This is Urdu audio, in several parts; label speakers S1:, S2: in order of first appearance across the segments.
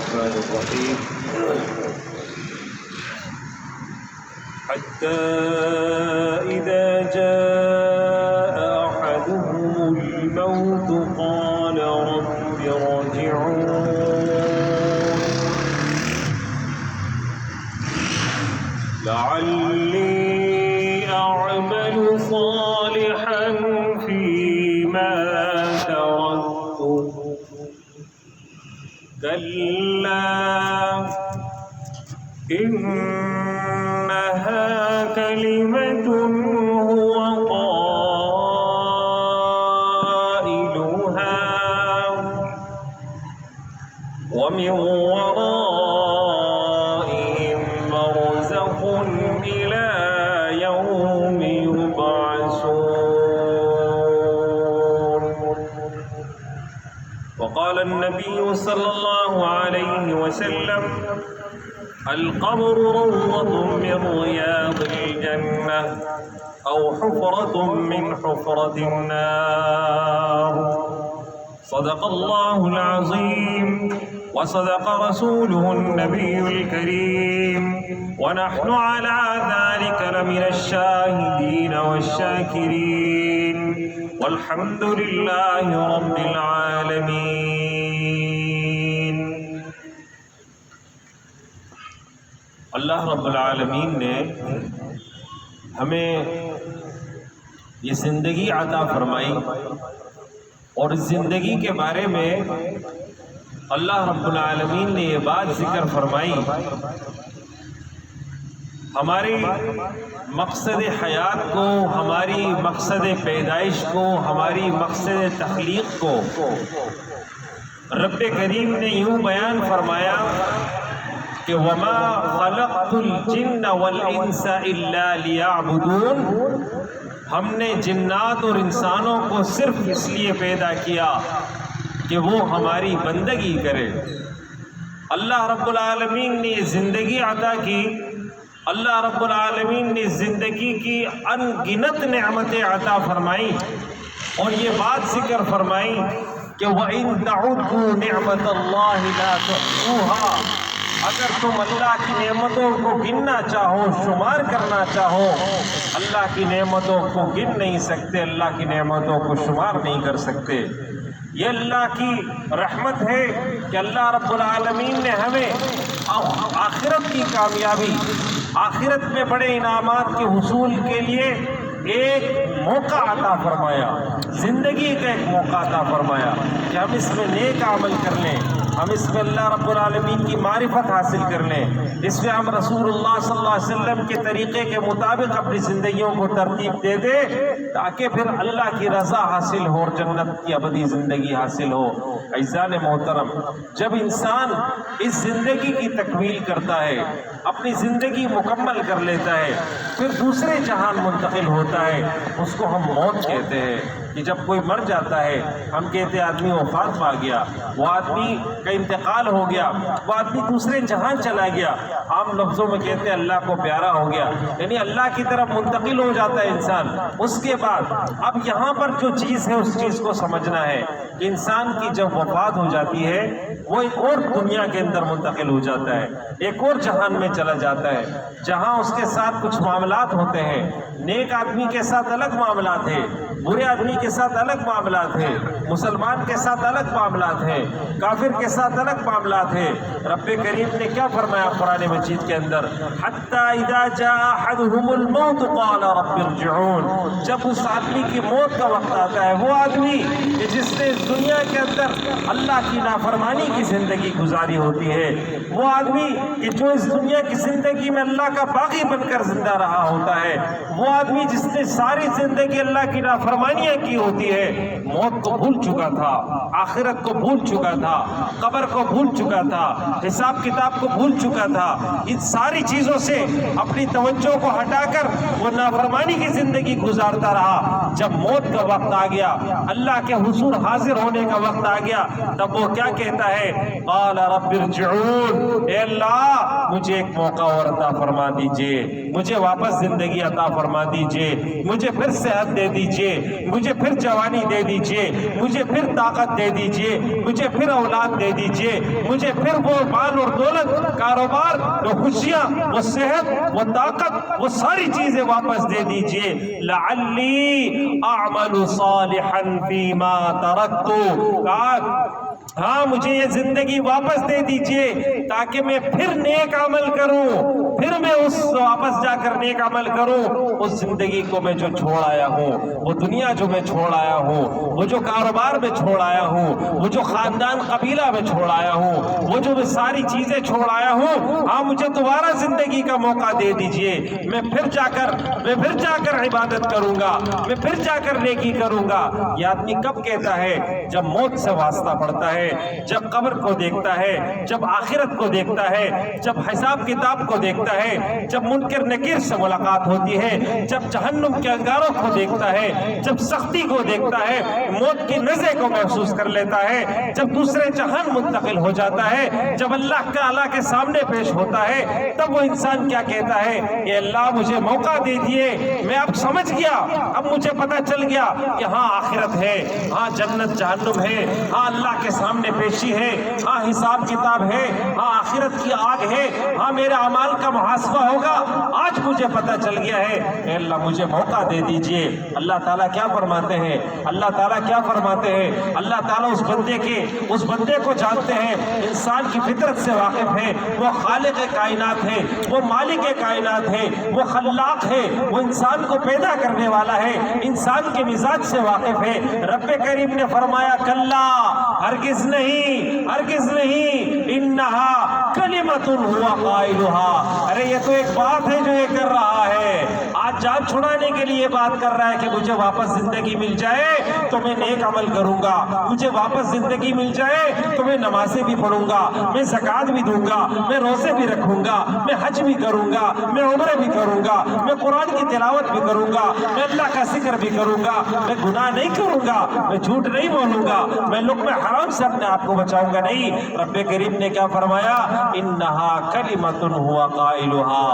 S1: الرحمن الرحيم حتى إذا جاء أحدهم الموت قال رب ارجعون لعلي أعمل صالحا فيما تركت كلا إنها كلمة هو قائلها ومن ورائهم برزخ إلى يوم يبعثون. وقال النبي صلى الله عليه وسلم القبر روضة من رياض الجنة أو حفرة من حفرة النار. صدق الله العظيم وصدق رسوله النبي الكريم ونحن على ذلك لمن الشاهدين والشاكرين والحمد لله رب العالمين. اللہ رب العالمین نے ہمیں یہ زندگی عطا فرمائی اور اس زندگی کے بارے میں اللہ رب العالمین نے یہ بات ذکر فرمائی ہماری مقصد حیات کو، ہماری مقصد پیدائش کو، ہماری مقصد تخلیق کو رب کریم نے یوں بیان فرمایا کہ وَمَا خَلَقْتُ الْجِنَّ وَالْإِنسَ إِلَّا لِيَعْبُدُونَ، ہم نے جنات اور انسانوں کو صرف اس لیے پیدا کیا کہ وہ ہماری بندگی کرے. اللہ رب العالمین نے یہ زندگی عطا کی، اللہ رب العالمین نے زندگی کی ان گنت نعمتیں عطا فرمائی اور یہ بات ذکر فرمائی کہ وَإِن تَعُدُّوا نِعْمَةَ اللَّهِ لَا تُحْصُوهَا، اگر تم اللہ کی نعمتوں کو گننا چاہو، شمار کرنا چاہو، اللہ کی نعمتوں کو گن نہیں سکتے، اللہ کی نعمتوں کو شمار نہیں کر سکتے. یہ اللہ کی رحمت ہے کہ اللہ رب العالمین نے ہمیں آخرت کی کامیابی، آخرت میں بڑے انعامات کے حصول کے لیے ایک موقع عطا فرمایا، زندگی کا ایک موقع عطا فرمایا کہ ہم اس میں نیک عمل کر لیں، ہم اس میں اللہ رب العالمین کی معرفت حاصل کر لیں، اس میں ہم رسول اللہ صلی اللہ علیہ وسلم کے طریقے کے مطابق اپنی زندگیوں کو ترتیب دے دیں تاکہ پھر اللہ کی رضا حاصل ہو اور جنت کی ابدی زندگی حاصل ہو. عزیزان محترم، جب انسان اس زندگی کی تکمیل کرتا ہے، اپنی زندگی مکمل کر لیتا ہے، پھر دوسرے جہان منتقل ہوتا ہے، اس کو ہم موت کہتے ہیں. کہ جب کوئی مر جاتا ہے ہم کہتے ہیں آدمی وفات پا گیا، وہ آدمی کا انتقال ہو گیا، وہ آدمی دوسرے جہان چلا گیا. عام لفظوں میں کہتے ہیں اللہ کو پیارا ہو گیا، یعنی اللہ کی طرف منتقل ہو جاتا ہے انسان. اس کے بعد اب یہاں پر جو چیز ہے اس چیز کو سمجھنا ہے کہ انسان کی جب وفات ہو جاتی ہے وہ ایک اور دنیا کے اندر منتقل ہو جاتا ہے، ایک اور جہان میں چلا جاتا ہے جہاں اس کے ساتھ کچھ معاملات ہوتے ہیں. نیک آدمی کے ساتھ الگ معاملات ہیں، برے آدمی کے ساتھ الگ معاملات ہیں، مسلمان کے ساتھ الگ معاملات ہیں، کافر کے ساتھ الگ معاملات ہیں. رب کریم نے کیا فرمایا قرآن مجید کے اندر؟ حَتَّى إِذَا جَاءَ أَحَدُهُمُ الْمَوْتُ قَالَ رَبِّ ارْجِعُونَ. جب اس آدمی کی موت کا وقت آتا ہے، وہ آدمی کہ جس نے دنیا کے اندر اللہ کی نافرمانی کی زندگی گزاری ہوتی ہے، وہ آدمی کہ جو اس دنیا کی زندگی میں اللہ کا باغی بن کر زندہ رہا ہوتا ہے، وہ آدمی جس نے ساری زندگی اللہ کی نافرمانیاں کی ہوتی ہے، موت کو بھول چکا تھا، آخرت کو بھول چکا تھا، قبر کو بھول چکا تھا، حساب کتاب کو بھول چکا تھا. ان ساری چیزوں سے اپنی توجہ کو ہٹا کر وہ نافرمانی کی زندگی گزارتا رہا. جب موت کا وقت آ گیا، اللہ کے حضور حاضر ہونے کا وقت آ گیا، تب وہ کیا کہتا ہے ہے قال رب ارجعون، اے اللہ مجھے ایک موقع اور عطا فرما دیجئے، مجھے واپس زندگی عطا فرما دیجئے، مجھے پھر صحت دے دیجئے، مجھے پھر جوانی دے دیجئے، مجھے پھر طاقت دے دیجئے، مجھے پھر اولاد دے دیجئے، مجھے پھر وہ مال اور دولت، کاروبار، وہ خوشیاں، وہ صحت، وہ طاقت، وہ ساری چیزیں واپس دے دیجئے، لعلی اعمل صالحا فیما ترکت، ہاں مجھے یہ زندگی واپس دے دیجئے تاکہ میں پھر نیک عمل کروں، پھر میں اس واپس جا کر نیک عمل کروں، اس زندگی کو میں جو چھوڑ آیا ہوں، وہ دنیا جو میں چھوڑ آیا ہوں، وہ جو کاروبار میں چھوڑ آیا ہوں، وہ جو خاندان قبیلہ میں چھوڑ آیا ہوں، وہ جو میں ساری چیزیں چھوڑ آیا ہوں، ہاں مجھے دوبارہ زندگی کا موقع دے دیجئے، میں پھر جا کر عبادت کروں گا، میں پھر جا کر نیکی کروں گا۔ یہ آدمی کب کہتا ہے؟ جب موت سے واسطہ پڑتا ہے، جب قبر کو دیکھتا ہے، جب آخرت کو دیکھتا ہے، جب حساب کتاب کو دیکھتا ہے، جب منکر نکیر سے ملاقات ہوتی ہے، جب جہنم کے انگاروں کو دیکھتا ہے، جب سختی کو دیکھتا ہے، موت کی نزع کو محسوس کر لیتا ہے، جب دوسرے جہان منتقل ہو جاتا ہے، جب اللہ کے سامنے پیش ہوتا ہے، تب وہ انسان کیا کہتا ہے؟ اے اللہ مجھے موقع دے دیے، میں اب سمجھ گیا، اب مجھے پتہ چل گیا کہ ہاں آخرت ہے، ہاں جنت جہنم ہے، ہاں اللہ کے سامنے پیشی ہے، ہاں حساب کتاب ہے، ہاں آخرت کی آگ ہے، ہاں میرے اعمال کا محاسبہ ہوگا، آج مجھے پتہ چل گیا ہے، اے اللہ مجھے موقع دے دیجئے۔ اللہ تعالیٰ کیا فرماتے ہیں؟ اللہ تعالیٰ کیا فرماتے ہیں؟ اللہ تعالیٰ اس بندے کو جانتے ہیں، انسان کی فطرت سے واقف ہے، وہ خالق کائنات ہے، وہ مالک کائنات ہے، وہ خلاق ہے، وہ انسان کو پیدا کرنے والا ہے، انسان کے مزاج سے واقف ہے۔ رب کریم نے فرمایا کلا، ہرگز نہیں، ہرگز نہیں، انہا کلمۃ ہوا قائلہا، ارے یہ تو ایک بات ہے جو یہ کر رہا ہے، آج جان چھڑانے کے لیے بات کر رہا ہے کہ مجھے واپس زندگی مل جائے تو میں نیک عمل کروں گا، مجھے واپس زندگی مل جائے تو میں نمازیں بھی پڑھوں گا، میں زکوٰۃ بھی دوں گا، میں روزے بھی رکھوں گا، میں حج بھی کروں گا، میں عمرے بھی کروں گا، میں قرآن کی تلاوت بھی کروں گا، میں اللہ کا ذکر بھی کروں گا، میں گناہ نہیں کروں گا، میں جھوٹ نہیں بولوں گا، میں لقمہ حرام سے اپنے آپ کو بچاؤں گا، نہیں۔ رب کریم نے کیا فرمایا؟ انہا کلمۃ ہوا قائلہا،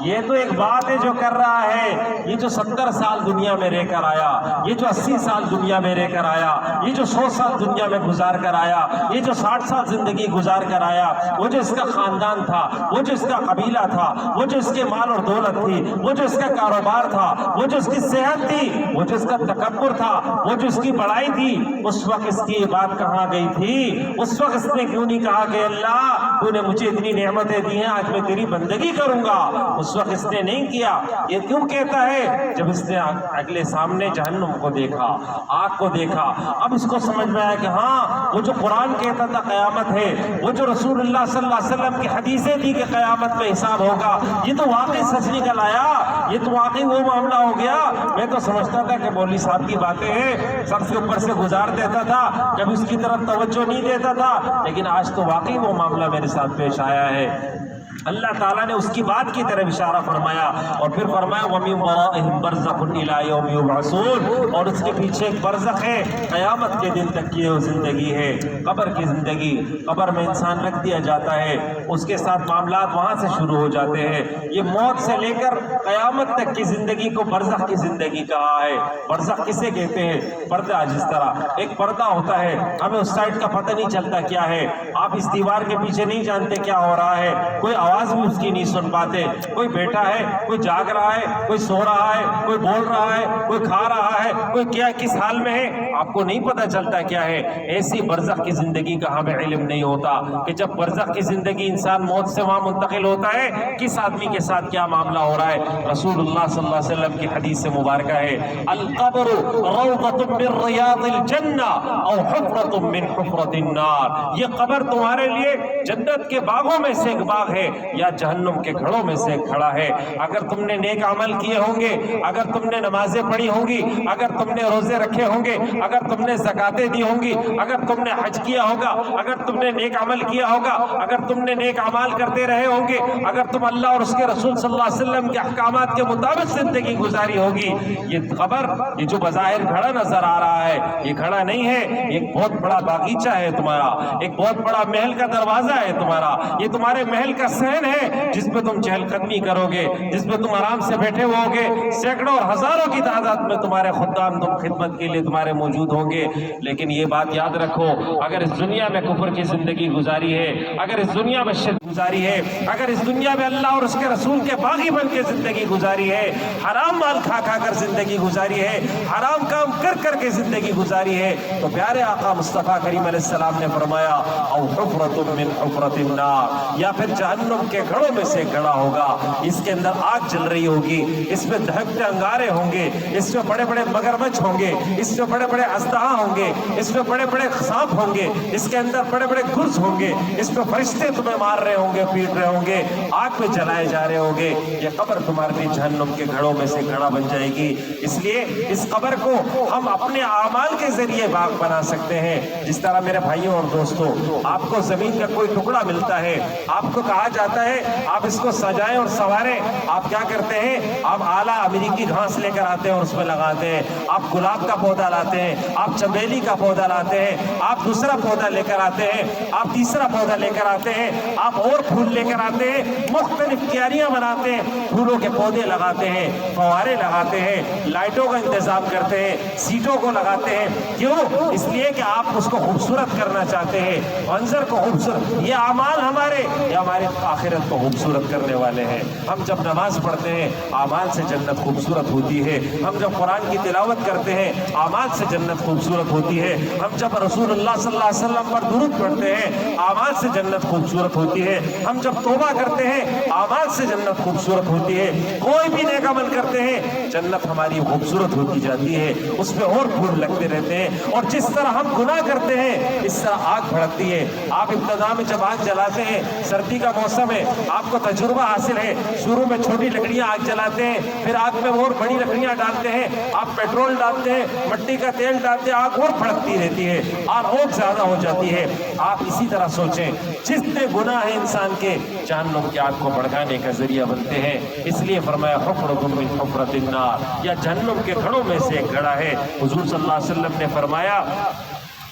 S1: یہ تو ایک بات ہے جو کر رہا ہے، یہ جو 70 سال دنیا میں رہ کر آیا، یہ جو 80 سال دنیا میں رہ کر آیا، یہ جو 100 سال دنیا میں گزار کر آیا، یہ جو 60 سال زندگی گزار کر آیا، وہ جو اس کا خاندان تھا، وہ جو اس کا قبیلہ تھا، وہ جو اس کے مال اور دولت تھی، وہ جو اس کا کاروبار تھا، وہ جو اس کی صحت تھی، وہ جو اس کا تکبر تھا، وہ جو اس کی بڑائی تھی، اس وقت اس کی بات کہاں گئی تھی؟ اس وقت اس نے کیوں نہیں کہا کہ اللہ تو نے مجھے اتنی نعمتیں دی ہیں، آج میں تیری بندگی کروں گا؟ اس وقت اس نے نہیں کیا۔ یہ کیوں کہتا ہے؟ جب اس نے اگلے سامنے جہنم کو دیکھا، آگ کو دیکھا، اب اس کو سمجھ میں آیا کہ ہاں وہ جو قرآن کہتا تھا قیامت ہے، وہ جو رسول اللہ صلی اللہ علیہ وسلم کی حدیثیں تھی کہ قیامت میں حساب ہوگا، یہ تو واقعی سچ نکل آیا، یہ تو واقعی وہ معاملہ ہو گیا۔ میں تو سمجھتا تھا کہ مولوی صاحب کی باتیں ہیں، سر سے اوپر سے گزار دیتا تھا، کبھی اس کی طرف توجہ نہیں دیتا تھا، لیکن آج تو واقعی وہ معاملہ میرے ساتھ پیش آیا ہے۔ اللہ تعالیٰ نے اس کی بات کی طرف اشارہ فرمایا اور پھر فرمایا وَمِن وَرَائِهِمْ بَرْزَخٌ إِلَىٰ يَوْمِ يُبْعَثُونَ، اور اس کے پیچھے ایک برزخ ہے، قیامت کے دن تک کی وہ زندگی ہے، قبر کی زندگی۔ قبر میں انسان رکھ دیا جاتا ہے، اس کے ساتھ معاملات وہاں سے شروع ہو جاتے ہیں۔ یہ موت سے لے کر قیامت تک کی زندگی کو برزخ کی زندگی کہا ہے۔ برزخ کسے کہتے ہیں؟ پردہ، جس طرح ایک پردہ ہوتا ہے، ہمیں اس سائڈ کا پتہ نہیں چلتا کیا ہے، آپ اس دیوار کے پیچھے نہیں جانتے کیا ہو رہا ہے، کوئی آواز بھی اس کی نہیں سن پاتے، کوئی بیٹھا ہے، کوئی جاگ رہا ہے، کوئی سو رہا ہے، کوئی بول رہا ہے، کوئی کھا رہا ہے، کوئی کیا کس حال میں ہے، آپ کو نہیں پتہ چلتا کیا ہے۔ ایسی برزخ کی زندگی کا ہمیں علم نہیں ہوتا کہ جب برزخ کی زندگی انسان موت سے وہاں منتقل ہوتا ہے کس آدمی کے ساتھ کیا معاملہ ہو رہا ہے۔ رسول اللہ صلی اللہ علیہ وسلم کی حدیث سے مبارکہ ہے القبر روضۃ من ریاض الجنہ او حفرۃ من حفرۃ النار، یہ قبر تمہارے لیے جنت کے باغوں میں سے ایک باغ ہے یا جہنم کے گھڑوں میں سے کھڑا ہے۔ اگر تم نے نیک عمل کیے ہوں گے، اگر تم نے نمازیں پڑھی ہوں گی، اگر تم نے روزے رکھے ہوں گے، اگر تم نے زکاتیں دی ہوں گی، اگر تم نے حج کیا ہوگا، اگر تم نے نیک عمل کیا ہوگا، اگر تم نے نیک اعمال کرتے رہے ہوں گے، اگر تم اللہ اور اس کے رسول صلی اللہ علیہ وسلم کے احکامات کے مطابق زندگی گزاری ہوگی، یہ قبر، یہ جو بظاہر گھڑا نظر آ رہا ہے، یہ گھڑا نہیں ہے، ایک بہت بڑا باغیچہ ہے تمہارا، ایک بہت بڑا محل کا دروازہ ہے تمہارا، یہ تمہارے محل کا صحن ہے جس پہ تم چہل قدمی کرو گے، جس پہ تم آرام سے بیٹھے ہو گے، سینکڑوں اور ہزاروں کی تعداد میں تمہارے خدام تم خدمت کے لیے تمہارے موجود ہوں گے۔ لیکن یہ بات یاد رکھو، اگر اس دنیا میں کفر کی زندگی گزاری ہے، اگر اس دنیا میں شرک گزاری ہے، اگر اس دنیا میں اللہ اور اس کے رسول کے باغی بن کے زندگی گزاری ہے، حرام مال کھا کھا کر زندگی گزاری ہے، حرام کام کر کر کے زندگی گزاری ہے، تو پیارے آقا مصطفیٰ کریم علیہ السلام نے فرمایا او حفرۃ من حفرۃ النار، یا پھر جہنم کے گھڑوں میں سے گھڑا ہوگا، اس کے اندر آگ جل رہی ہوگی، اس میں دہکتے انگارے ہوں گے، اس میں بڑے بڑے مگرمچھ ہوں گے، اس میں بڑے بڑے اژدہا ہوں گے، اس میں بڑے بڑے سانپ ہوں گے، اس کے اندر بڑے بڑے گرز ہوں گے، اس میں فرشتے تمہیں مار رہے ہوں گے، پیٹ رہے ہوں گے، آگ میں جلائے جا رہے ہوں گے، یہ قبر تمہارے لیے جہنم کے گھڑوں میں سے گھڑا بن جائے گی۔ اس لیے اس قبر کو ہم اپنے اعمال کے ذریعے باغ بنا سکتے ہیں۔ جس طرح میرے بھائیوں اور دوستوں، آپ کو زمین کا کوئی ٹکڑا ملتا ہے، آپ کو کہا جاتا ہے آپ اس کو سجائیں اور سنواریں، آپ کیا کرتے ہیں؟ آپ اعلیٰ امریکی گھاس لے کر آتے ہیں اور اس میں لگاتے ہیں، آپ گلاب کا پودا لاتے ہیں، آپ چمیلی کا پودا لاتے ہیں، آپ دوسرا پودا لے کر آتے ہیں، آپ تیسرا پودا لے کر آتے ہیں، آپ اور پھول لے کر آتے ہیں، مختلف کیاریاں بناتے ہیں، پھولوں کے پودے لگاتے ہیں، فوارے لگاتے ہیں، لائٹوں کا انتظام کرتے ہیں، سیٹوں کو لگاتے ہیں۔ کیوں؟ اس لیے کہ آپ اس کو خوبصورت کرنا چاہتے ہیں، منظر کو خوبصورت۔ یہ اعمال ہمارے آخرت کو خوبصورت کرنے والے ہیں۔ ہم جب نماز پڑھتے ہیں اعمال سے جنت خوبصورت ہوتی ہے، ہم جب قرآن کی تلاوت کرتے ہیں اعمال سے جنت خوبصورت ہوتی ہے، ہم جب رسول اللہ صلی اللہ علیہ وسلم پر درود پڑھتے ہیں اعمال سے جنت خوبصورت ہوتی ہے، ہم جب توبہ کرتے ہیں اعمال سے جنت خوبصورت ہوتی ہے، کوئی بھی نیک عمل کرتے ہیں جنت ہماری خوبصورت ہوتی جاتی ہے، اس میں اور پھول لگتے رہتے ہیں، اور جس طرح ہم گناہ کرتے ہیں اس طرح آگ بھڑکتی ہے۔ آپ ابتدا میں جب آگ جلاتے ہیں، سردی کا موسم ہے، آپ کو تجربہ حاصل ہے، شروع میں چھوٹی لکڑیاں آگ جلاتے ہیں، پھر آگ میں اور بڑی لکڑیاں ڈالتے ہیں، آپ پیٹرول ڈالتے ہیں، مٹی کا تیل ڈالتے ہیں، آگ اور بھڑکتی رہتی ہے اور اور زیادہ ہو جاتی ہے۔ آپ اسی طرح سوچیں، جتنے گناہ ہیں انسان کے جہنم کی آگ کو بھڑکانے کا ذریعہ بنتے ہیں۔ اس لیے فرمایا حفرۃ من حفرۃ النار، یا جہنم کے گھڑوں میں سے ایک گھڑا ہے۔ حضور صلی اللہ علیہ وسلم نے فرمایا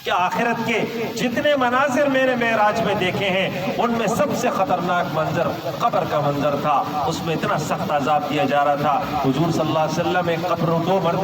S1: کہ آخرت کے جتنے مناظر میں نے معراج میں دیکھے ہیں ان میں سب سے خطرناک منظر قبر کا منظر تھا، اس میں اتنا سخت عذاب دیا جا رہا تھا۔ حضور صلی اللہ علیہ وسلم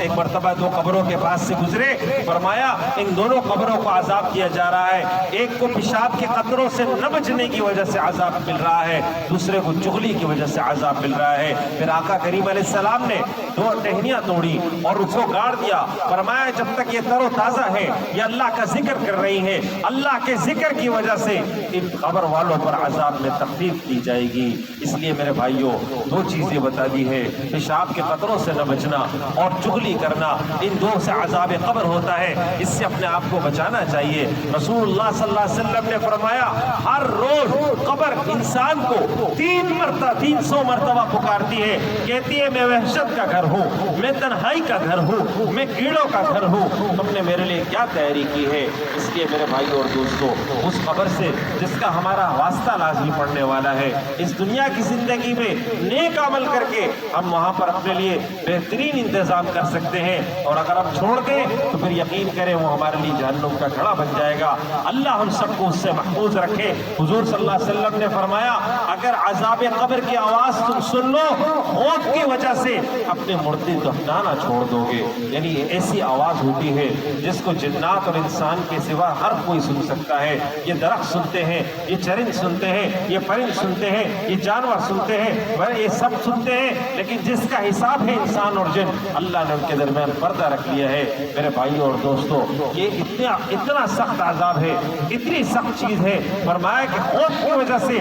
S1: ایک مرتبہ دو قبروں کے پاس سے گزرے، فرمایا ان دونوں قبروں کو عذاب دیا جا رہا ہے، ایک کو پیشاب کے قطروں سے نہ بچنے کی وجہ سے عذاب مل رہا ہے، دوسرے کو چغلی کی وجہ سے عذاب مل رہا ہے۔ پھر آقا کریم علیہ السلام نے دو ٹہنیاں توڑی اور اس کو گاڑ دیا، فرمایا جب تک یہ تر و تازہ ہے، یہ اللہ کا ذکر کر رہی ہیں، اللہ کے ذکر کی وجہ سے ان قبر والوں پر عذاب میں تخفیف کی جائے گی۔ اس لیے میرے بھائیوں، دو چیزیں بتا دی ہے، پیشاب کے قطروں سے نہ بچنا اور چغلی کرنا، ان دو سے عذاب قبر ہوتا ہے، اس سے اپنے آپ کو بچانا چاہیے۔ رسول اللہ صلی اللہ علیہ وسلم نے فرمایا ہر روز قبر انسان کو 300 مرتبہ پکارتی ہے، کہتی ہے میں وحشت کا گھر ہوں، میں تنہائی کا گھر ہوں، میں کیڑوں کا گھر ہوں، تم نے میرے لیے کیا تیاری کی ہے؟ اس لیے میرے بھائی اور دوستو، اس قبر سے جس کا ہمارا واسطہ لازمی پڑنے والا ہے، اس دنیا کی زندگی میں نیک عمل کر کے ہم وہاں پر اپنے لیے بہترین انتظام کر سکتے ہیں، اور اگر ہم چھوڑ دیں تو پھر یقین کریں وہ ہمارے لیے جہنم کا گھڑا بن جائے گا۔ اللہ ہم سب کو اس سے محفوظ رکھے۔ حضور صلی اللہ علیہ وسلم نے فرمایا اگر عذاب قبر کی آواز تم سن لو، خوف کی وجہ سے اپنے مردے دفنانا چھوڑ دو گے، یعنی ایسی آواز ہوتی ہے جس کو جنات اور انسان کے سوا ہر کوئی سن سکتا ہے۔ یہ درخت سنتے ہیں، یہ چرند سنتے ہیں، یہ پرند سنتے ہیں، یہ جانور سنتے ہیں، یہ سب سنتے ہیں، لیکن جس کا حساب ہے انسان اور جن، اللہ نے ان کے درمیان پردہ رکھ لیا ہے۔ میرے بھائیوں اور دوستو، یہ اتنا سخت عذاب ہے، اتنی سخت چیز ہے، فرمایا کہ خوف کی وجہ سے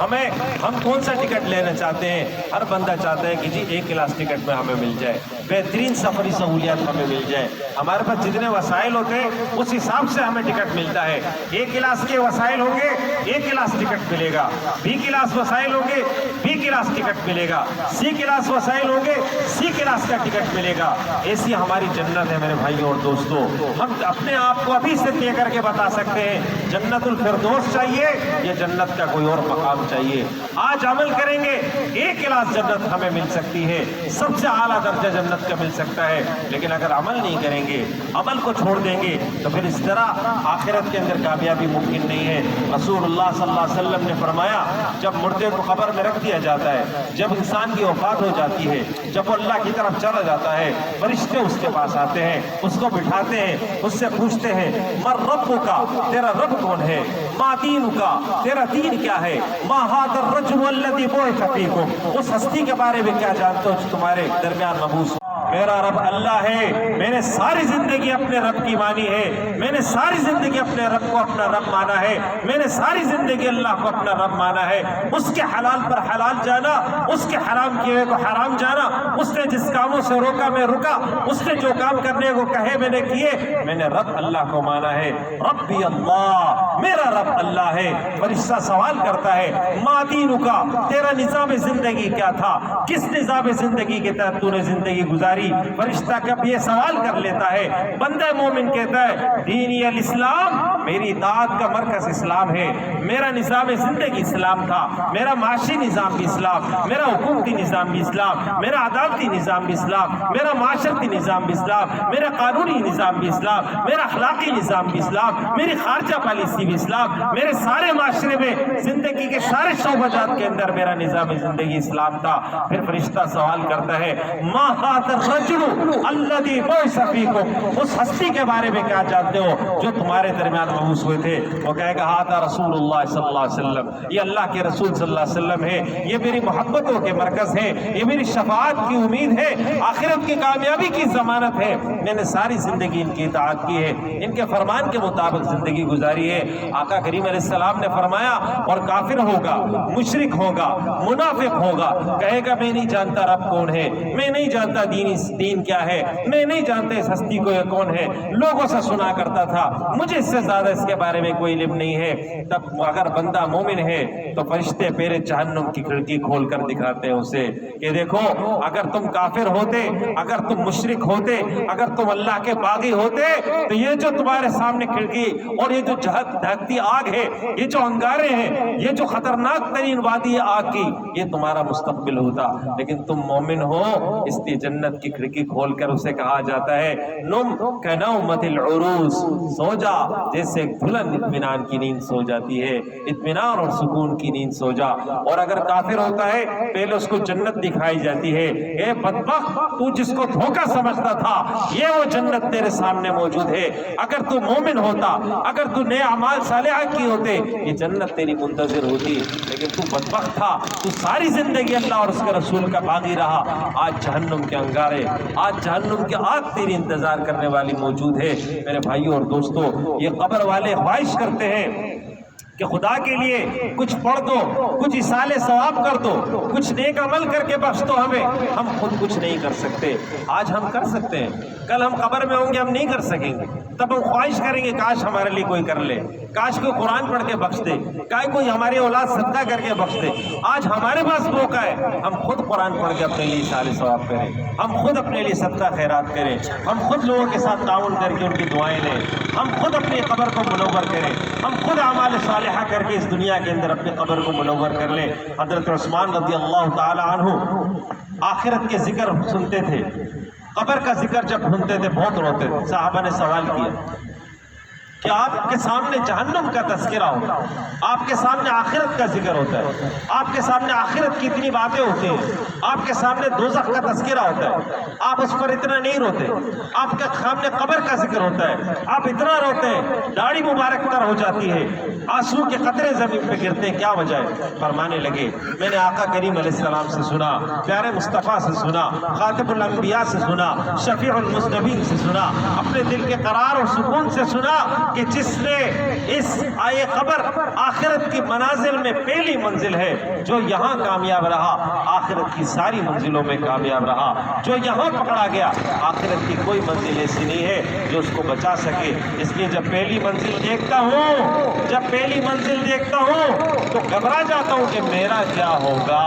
S1: ہم کون سا ٹکٹ لینا چاہتے ہیں؟ ہر بندہ چاہتا ہے کہ جی 1 کلاس ٹکٹ میں ہمیں مل جائے، بہترین سفری سہولیات ہمیں مل جائے۔ ہمارے پاس جتنے وسائل ہوتے ہیں اس حساب سے ہمیں ٹکٹ ملتا ہے۔ 1 کلاس کے وسائل ہوں گے 1 کلاس ٹکٹ ملے گا، B کلاس وسائل ہوں گے B کلاس ٹکٹ ملے گا، C کلاس وسائل ہوں گے C کلاس کا ٹکٹ ملے گا۔ ایسی ہماری جنت ہے میرے بھائیوں اور دوستوں۔ ہم اپنے آپ کو ابھی سے طے کر کے بتا سکتے ہیں جنت الفردوس چاہیے یا جنت کا کوئی اور مقام چاہیے۔ آج عمل کریں گے 1 کلاس جنت ہمیں مل سکتی ہے، سب سے اعلیٰ درجہ جنت کا مل سکتا ہے، لیکن اگر عمل نہیں کریں گے، عمل کو چھوڑ دیں گے تو پھر اس طرح آخرت کے اندر کامیابی ممکن نہیں ہے۔ رسول اللہ صلی اللہ علیہ وسلم نے فرمایا جب مردے کو قبر میں رکھ دیا جاتا ہے، جب انسان کی وفات ہو جاتی ہے، جب وہ اللہ کی طرف چلا جاتا ہے، فرشتے اس کے پاس آتے ہیں، اس کو بٹھاتے ہیں، اس سے پوچھتے ہیں من ربک، تیرا رب کون ہے؟ ما دینک، تیرا دین کیا ہے؟ ما ھذا الرجل الذی بعث فیکم، اس ہستی کے بارے میں کیا جانتے ہو جو تمہارے درمیان مبعوث؟ میرا رب اللہ ہے، میں نے ساری زندگی اپنے رب کی مانی ہے، میں نے ساری زندگی اپنے رب کو اپنا رب مانا ہے، میں نے ساری زندگی اللہ کو اپنا رب مانا ہے۔ اس کے حلال پر حلال جانا، اس کے حرام کیے کو حرام جانا، اس نے جس کاموں سے روکا میں رکا، اس نے جو کام کرنے کو کہے میں نے کیے، میں نے رب اللہ کو مانا ہے۔ ربی اللہ، میرا رب اللہ ہے۔ فرشتہ سوال کرتا ہے ما دینک، تیرا نظام زندگی کیا تھا؟ کس نظام زندگی کے تحت تو نے زندگی گزاری؟ فرشتہ کب یہ سوال کر لیتا ہے، بندہ مومن کہتا ہے دینی الاسلام، میری اطاعت کا مرکز اسلام ہے، میرا نظام زندگی اسلام تھا، میرا معاشی نظام بھی اسلام، میرا حکومتی نظام بھی اسلام، میرا عدالتی نظام بھی اسلام، میرا معاشرتی نظام بھی اسلام، میرا قانونی نظام بھی اسلام، میرا اخلاقی نظام بھی اسلام، میری خارجہ پالیسی بھی اسلام، میرے سارے معاشرے میں زندگی کے سارے شعبات کے اندر میرا نظام زندگی اسلام تھا۔ پھر فرشتہ سوال کرتا ہے ما ھذا الرجل الذی بعث فیکم، اس ہستی کے بارے میں کیا جانتے ہو جو تمہارے درمیان مبعوث ہوئے تھے؟ وہ کہے گا ھذا رسول اللہ صلی اللہ علیہ وسلم، یہ اللہ کے رسول صلی اللہ علیہ وسلم ہے، یہ میری محبتوں کے مرکز ہے، یہ میری شفاعت کی امید ہے، آخرت کی کامیابی کی ضمانت ہے، میں نے ساری زندگی ان کی اطاعت کی ہے، ان کے فرمان کے مطابق زندگی گزاری ہے۔ آقا کریم علیہ السلام نے فرمایا اور کافر ہوگا، مشرک ہوگا، منافق ہوگا، کہے گا میں نہیں جانتا رب کون ہے، میں نہیں جانتا دین کیا ہے، میں نہیں جانتا اس ہستی کو یہ کون ہے، لوگوں سے سنا کرتا تھا، مجھے اس سے زیادہ اس کے بارے میں کوئی علم نہیں ہے۔ تب اگر بندہ مومن ہے تو فرشتے پہلے جہنم کی کھڑکی کھول کر دکھاتے ہیں اسے کہ دیکھو اگر تم کافر ہوتے، اگر تم مشرک ہوتے، اگر تم اللہ کے باغی ہوتے تو یہ جو تمہارے سامنے کھڑکی اور یہ جو دھکتی آگ ہے، یہ جو انگارے ہیں، یہ جو خطرناک ترین وادی ہے آگ کی، یہ تمہارا مستقبل ہوتا، لیکن تم مومن ہو، اس لیے جنت کی کھڑکی کھول کر اسے کہا جاتا ہے نم کنومت العروس، سو جا جیسے دلہن اطمینان کی نیند سو جاتی ہے، اطمینان اور سکون کی نیند سو جا۔ اور اگر کافر ہوتا ہے پہلے اس کو جنت دکھائی جاتی ہے، اے بدبخت تو جس کو دھوکہ سمجھتا تھا یہ وہ جنت تیرے سامنے موجود ہے، اگر تو مومن ہوتا، اگر تو نیک اعمال صالحہ کی ہوتے یہ جنت تیری منتظر ہوتی، لیکن تو بدبخت تھا، تو ساری زندگی اللہ اور اس کے رسول کا باغی رہا، آج جہنم کے انگارے، آج جہنم کی آگ تیری انتظار کرنے والی موجود ہے۔ میرے بھائیوں اور دوستوں، یہ قبر والے خواہش کرتے ہیں کہ خدا کے لیے کچھ پڑھ دو، کچھ اصالِ ثواب کر دو، کچھ نیک عمل کر کے بخش دو ہمیں، ہم خود کچھ نہیں کر سکتے۔ آج ہم کر سکتے ہیں، کل ہم قبر میں ہوں گے ہم نہیں کر سکیں گے، تب ہم خواہش کریں گے کاش ہمارے لیے کوئی کر لے، کاش کوئی قرآن پڑھ کے بخش دے، کوئی ہماری اولاد صدقہ کر کے بخش دے۔ آج ہمارے پاس موقع ہے، ہم خود قرآن پڑھ کے اپنے لیے اصالِ ثواب کریں، ہم خود اپنے لیے صدقہ خیرات کریں، ہم خود لوگوں کے ساتھ تعاون کر کے ان کی دعائیں لیں، ہم خود اپنی قبر کو منور کریں، ہم خود اعمال صالحہ کر کے اس دنیا کے اندر اپنی قبر کو منور کر لیں۔ حضرت عثمان رضی اللہ تعالی عنہ آخرت کے ذکر سنتے تھے، قبر کا ذکر جب سنتے تھے بہت روتے تھے۔ صحابہ نے سوال کیا کہ آپ کے سامنے جہنم کا تذکرہ ہوتا ہے، آپ کے سامنے آخرت کا ذکر ہوتا ہے، آپ کے سامنے آخرت کی اتنی باتیں ہوتی ہیں، آپ کے سامنے دوزخ کا تذکرہ ہوتا ہے، آپ اس پر اتنا نہیں روتے، آپ کے سامنے قبر کا ذکر ہوتا ہے، آپ اتنا روتے ہیں، داڑھی مبارک تر ہو جاتی ہے، آنسو کے قطرے زمین پہ گرتے ہیں، کیا وجہ ہے؟ فرمانے لگے میں نے آقا کریم علیہ السلام سے سنا، پیارے مصطفیٰ سے سنا، خاتم الانبیاء سے سنا، شفیع المذنبین سے سنا، اپنے دل کے قرار اور سکون سے سنا کہ جس نے اس آئے قبر آخرت کی منازل میں پہلی منزل ہے، جو یہاں کامیاب رہا آخرت کی ساری منزلوں میں کامیاب رہا، جو یہاں پکڑا گیا آخرت کی کوئی منزل ایسی نہیں ہے جو اس کو بچا سکے۔ اس لیے جب پہلی منزل دیکھتا ہوں تو گھبرا جاتا ہوں کہ میرا کیا ہوگا۔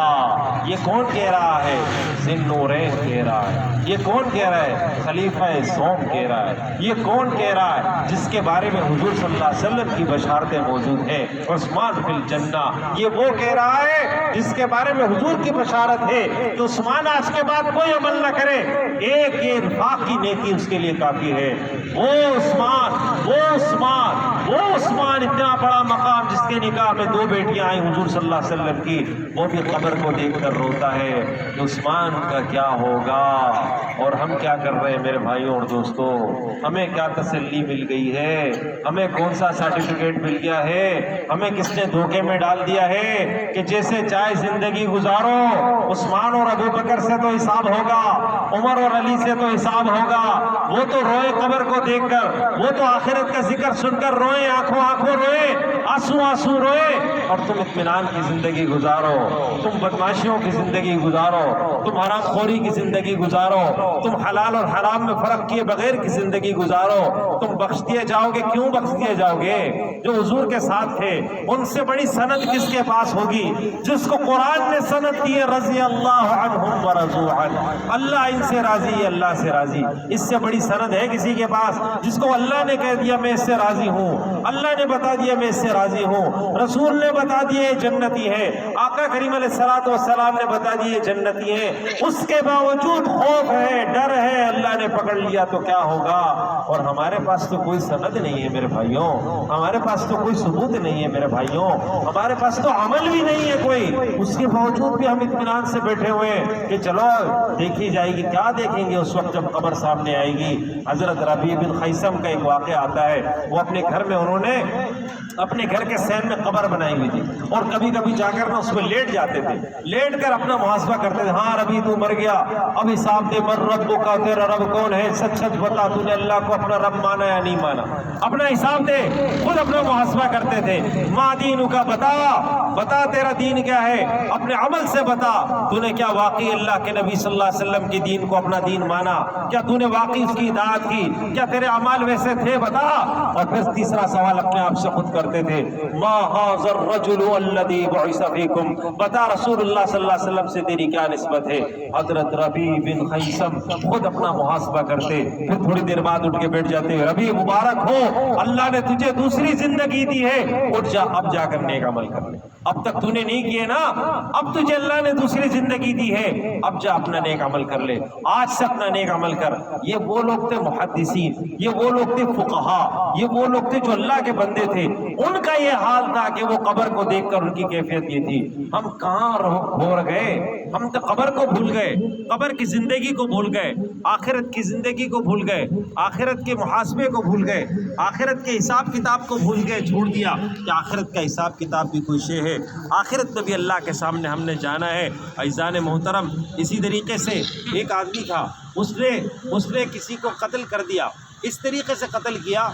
S1: یہ کون کہہ رہا ہے؟ ذی النورین کہہ رہا ہے۔ یہ کون کہہ رہا ہے؟ خلیفہ سوم کہہ رہا ہے۔ یہ کون کہہ رہا ہے؟ جس کے بارے میں حضور صلی اللہ علیہ وسلم کی بشارتیں موجود ہیں، عثمان فی الجنہ۔ یہ وہ کہہ رہا ہے جس کے بارے میں حضور کی بشارت ہے کہ عثمان آج کے بعد کوئی عمل نہ کرے، ایک یہ انفاق کی نیکی اس کے لیے کافی ہے۔ وہ عثمان اتنا بڑا مقام جس کے نکاح میں 2 بیٹیاں آئیں حضور صلی اللہ علیہ وسلم کی، وہ بھی قبر کو دیکھ کر روتا ہے کہ عثمان کا کیا ہوگا۔ اور ہم کیا کر رہے ہیں میرے بھائیوں اور دوستوں؟ ہمیں کیا تسلی مل گئی ہے؟ ہمیں کون سا سرٹیفکیٹ مل گیا ہے؟ ہمیں کس نے دھوکے میں ڈال دیا ہے کہ جیسے چاہے زندگی گزارو، عثمان اور ابو بکر سے تو حساب ہوگا، عمر اور علی سے تو حساب ہوگا۔ وہ تو روئے قبر کو دیکھ کر، وہ تو آخرت کا ذکر سن کر روئے، آنکھوں روئے، آنسو روئے، اور تم اطمینان کی زندگی گزارو، تم بدماشیوں کی زندگی گزارو، تم حرام خوری کی زندگی گزارو، تم حلال اور حرام میں فرق کیے بغیر کی زندگی گزارو۔ تم بخش دیے جاؤ گے۔ کیوں بخش دیے جاؤ گے؟ جو حضور کے ساتھ تھے ان سے بڑی سند کس کے پاس ہوگی؟ جس کو قرآن نے سند دی ہے رضی اللہ عنہم ورضوا عنہ، اللہ ان سے راضی ہے، اللہ سے راضی۔ اس سے بڑی سند ہے کسی کے پاس؟ جس کو اللہ نے کہہ دیا میں اس سے راضی ہوں، اللہ نے بتا دیا میں اس سے راضی ہوں، رسول نے بتا دیا یہ جنتی ہے، آقا کریم علیہ الصلوۃ والسلام نے بتا دیا یہ جنتی ہے، اس کے باوجود خوف ہے، ڈر ہے، اللہ نے پکڑ لیا تو کیا ہوگا؟ اور ہمارے پاس تو کوئی سند نہیں ہے میرے بھائیوں، ہمارے پاس تو کوئی ثبوت نہیں ہے میرے بھائیوں، ہمارے پاس تو عمل بھی نہیں ہے کوئی، اس کے باوجود بھی ہم اطمینان سے بیٹھے ہوئے ہیں کہ چلو دیکھی جائے گی۔ کیا دیکھیں گے اس وقت جب قبر سامنے آئے گی؟ حضرت ربیع بن خیثم کا ایک واقعہ آتا ہے، وہ اپنے گھر میں انہوں نے اپنے گھر کے سین میں قبر بنائی ہوئی تھی، اور کبھی کبھی جا کر اس میں لیٹ جاتے تھے، لیٹ کر اپنا محاسبہ کرتے تھے۔ ہاں ربیع تو مر گیا، اب حساب دے، من رب کا، تیرا رب کون ہے؟ سچ سچ بتا، تو نے اللہ کو اپنا رب مانا یا نہیں مانا؟ اپنا حساب دے، خود اپنا محاسبہ کرتے تھے۔ ما دین کا، بتا تیرا دین کیا ہے، اپنے عمل سے بتا، تو نے کیا واقعی اللہ کے نبی صلی اللہ علیہ وسلم کے دین کو اپنا دین مانا؟ کیا تو نے واقعی اس کی اطاعت کی؟ کیا تیرے اعمال ویسے تھے؟ بتا۔ اور پھر تیسرا سوال اپنے آپ سے خود کرتے تھے، ما ھذا الرجل الذی بعث فیکم، بتا رسول اللہ صلی اللہ علیہ وسلم سے تیری کیا نسبت ہے؟ حضرت ربیع بن خیثم خود اپنا محاسبہ کرتے، پھر تھوڑی دیر بعد اٹھ کے بیٹھ جاتے، ربیع مبارک ہو، اللہ نے تجھے دوسری زندگی دی ہے، اٹھ جا، اب جا کر نیک عمل کر لے، اب تک تو نے نہیں کیے نا، اب تجھے اللہ نے دوسری زندگی دی ہے، اب جا اپنا نیک عمل کر لے، آج سے اپنا نیک عمل کر۔ یہ وہ لوگ تھے محدثین، یہ وہ لوگ تھے فقہا، یہ وہ لوگ تھے جو اللہ کے بندے تھے، ان کا یہ حال تھا کہ وہ قبر کو دیکھ کر ان کی کیفیت یہ تھی۔ ہم کہاں بھول گئے؟ ہم تو قبر کو بھول گئے، قبر کی زندگی کو بھول گئے، آخرت کی زندگی کو بھول گئے، آخرت کے محاسبے کو بھول گئے، آخرت کے حساب کتاب کو بھول گئے، چھوڑ دیا کہ آخرت کا حساب کتاب بھی کوئی شے ہے، آخرت میں بھی اللہ کے سامنے ہم نے جانا ہے۔ عزیزان محترم، اسی طریقے سے ایک آدمی تھا، اس نے کسی کو قتل کر دیا، اس طریقے سے قتل کیا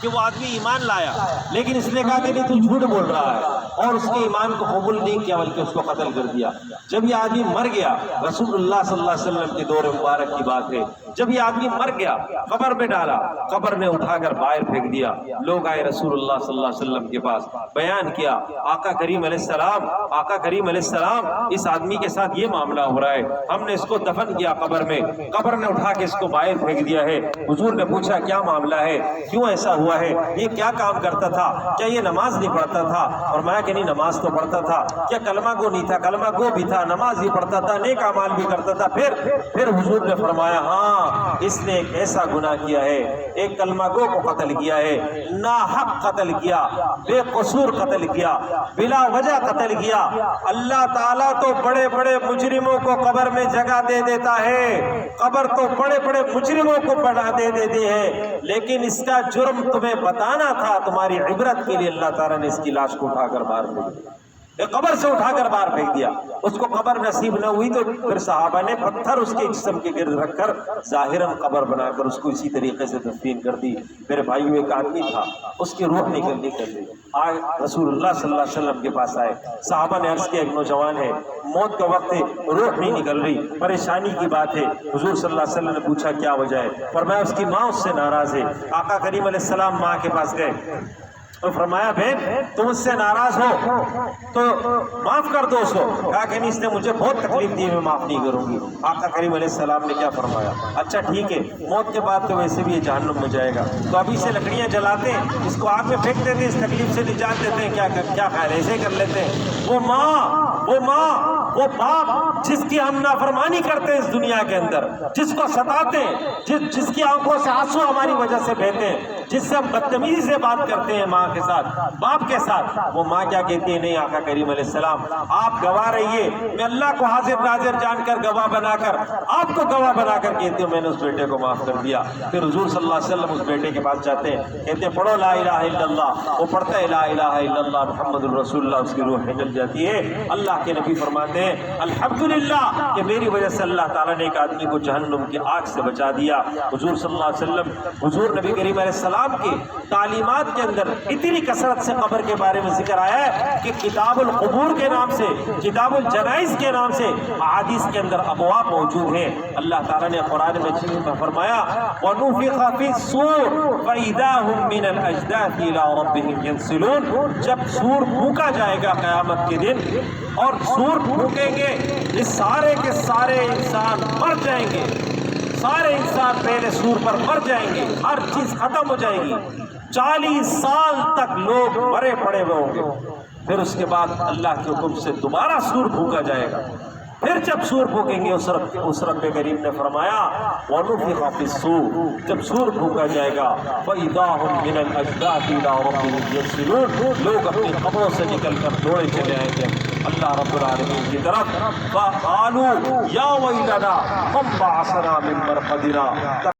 S1: کہ وہ آدمی ایمان لایا، لیکن اس نے کہا کہ نہیں تو جھوٹ بول رہا ہے، اور اس کے ایمان کو قبول نہیں کیا بلکہ اس کو قتل کر دیا۔ جب یہ آدمی مر گیا، رسول اللہ صلی اللہ علیہ وسلم کے دور مبارک کی بات ہے، جب یہ آدمی مر گیا قبر میں ڈالا، قبر نے اٹھا کر باہر پھینک دیا، لوگ آئے رسول اللہ صلی اللہ علیہ وسلم کے پاس، بیان کیا، آقا کریم علیہ السلام اس آدمی کے ساتھ یہ معاملہ ہو رہا ہے، ہم نے اس کو دفن کیا قبر میں، قبر نے اٹھا کے اس کو باہر پھینک دیا ہے۔ حضور نے پوچھا کیا معاملہ ہے، کیوں ایسا ہوا ہے، یہ کیا کام کرتا تھا، کیا یہ نماز نہیں پڑھتا تھا؟ فرمایا کہ نہیں، نماز تو پڑھتا تھا۔ کیا کلمہ گو نہیں تھا؟ کلمہ گو بھی تھا، نماز بھی پڑھتا تھا، نیک اعمال بھی کرتا تھا۔ پھر حضور نے فرمایا ہاں اس نے ایک ایسا گناہ کیا ہے، ایک کلمہ گو کو قتل کیا ہے، ناحق قتل کیا، بے قصور قتل کیا، بلا وجہ قتل کیا۔ اللہ تعالیٰ تو بڑے بڑے مجرموں کو قبر میں جگہ دے دیتا ہے، قبر تو بڑے بڑے مجرموں کو بڑھا دے دیتی ہے، لیکن اس کا جرم تمہیں بتانا تھا، تمہاری عبرت کے لیے اللہ تعالیٰ نے اس کی لاش کو اٹھا کر باہر پھینک دیا۔ قبر سے اٹھا کر باہر پھینک دیا. اس کو قبر نصیب نہ ہوئی تو پھر صحابہ نے پتھر اس کے جسم کے گرد رکھ کر ظاہراً قبر بنا کر اس کو اسی طریقے سے تدفین کر دی. میرے بھائیو ایک آدمی تھا، اس کی روح نکلنے کے لیے آج رسول اللہ صلی اللہ علیہ وسلم کے پاس آئے. صحابہ نے عرض کیا ایک نوجوان ہے، موت کا وقت ہے، روح نہیں نکل رہی، پریشانی کی بات ہے. حضور صلی اللہ علیہ وسلم نے پوچھا کیا وجہ ہے؟ فرمایا اس کی ماں اس سے ناراض ہے. آقا کریم علیہ السلام ماں کے پاس گئے تو فرمایا بہن تم اس سے ناراض ہو تو معاف کر دو اس کو. کہا کہ نہیں اس نے مجھے بہت تکلیف دی، میں معاف نہیں کروں گی. آقا کریم علیہ السلام نے کیا فرمایا؟ اچھا ٹھیک ہے، موت کے بعد تو ویسے بھی یہ جہنم میں جائے گا، تو ابھی سے لکڑیاں جلاتے ہیں، اس کو آگ میں پھینک دیتے ہیں، اس تکلیف سے نجات دیتے ہیں. کیا خیال ہے؟ ایسے کر لیتے ہیں. وہ ماں وہ باپ جس کی ہم نافرمانی کرتے ہیں اس دنیا کے اندر، جس کو ستاتے ہیں، جس کی آنکھوں سے آنسو ہماری وجہ سے بہتے ہیں، جس سے ہم بدتمیزی سے بات کرتے ہیں ماں کے ساتھ، باپ کے ساتھ، وہ ماں کیا کہتی ہے؟ نہیں آقا کریم علیہ السلام آپ گواہ رہیے، میں اللہ کو حاضر ناظر جان کر گواہ بنا کر آپ کو گواہ بنا کر کہتی ہوں میں نے اس بیٹے کو معاف کر دیا. پھر حضور صلی اللہ علیہ وسلم اس بیٹے کے پاس جاتے ہیں، کہتے ہیں پڑھو لا الہ الا اللہ. وہ پڑھتا ہے لا الہ الا اللہ محمد الرسول اللہ، اس کی روح نکل جاتی ہے. اللہ کے نبی فرماتے ہیں الحمدللہ کہ میری وجہ سے اللہ تعالیٰ نے ایک آدمی کو جہنم کی آگ سے بچا دیا. حضور صلی اللہ علیہ وسلم، حضور نبی کریم علیہ السلام کی تعلیمات کے اندر اتنی کثرت سے قبر کے بارے میں ذکر آیا ہے کہ کتاب القبور کے نام سے، کتاب الجنائز کے نام سے احادیث کے اندر ابواب موجود ہیں. اللہ تعالیٰ نے قرآن میں فرمایا وَنُفِخَ فِي الصُّورِ فَإِذَا هُم مِّنَ الْأَجْدَاثِ إِلَىٰ رَبِّهِمْ يَنسِلُونَ. جب سور پھونکا جائے گا قیامت کے دن اور سور پھونکیں گے، یہ سارے کے سارے انسان مر جائیں گے. سارے انسان پہلے سور پر مر جائیں گے، ہر چیز ختم ہو جائے گی. 40 سال تک لوگ مرے پڑے ہوئے ہوں گے. پھر اس کے بعد اللہ کے حکم سے دوبارہ سور پھونکا جائے گا. پھر جب سور پھونکیں گے اس رب کریم نے فرمایا وَنُفِخَ فِي الصُّورِ، جب سور پھونکا جائے گا فَإِذَا هُم مِّنَ الْأَجْدَاثِ إِلَىٰ رَبِّهِمْ يَنسِلُونَ. لوگ اپنی قبروں سے نکل کر دوڑے چلے آئیں گے اللہ رب العالمین کی طرف. فَقَالُوا يَا وَيْلَنَا مَن بَعَثَنَا مِن مَّرْقَدِنَا.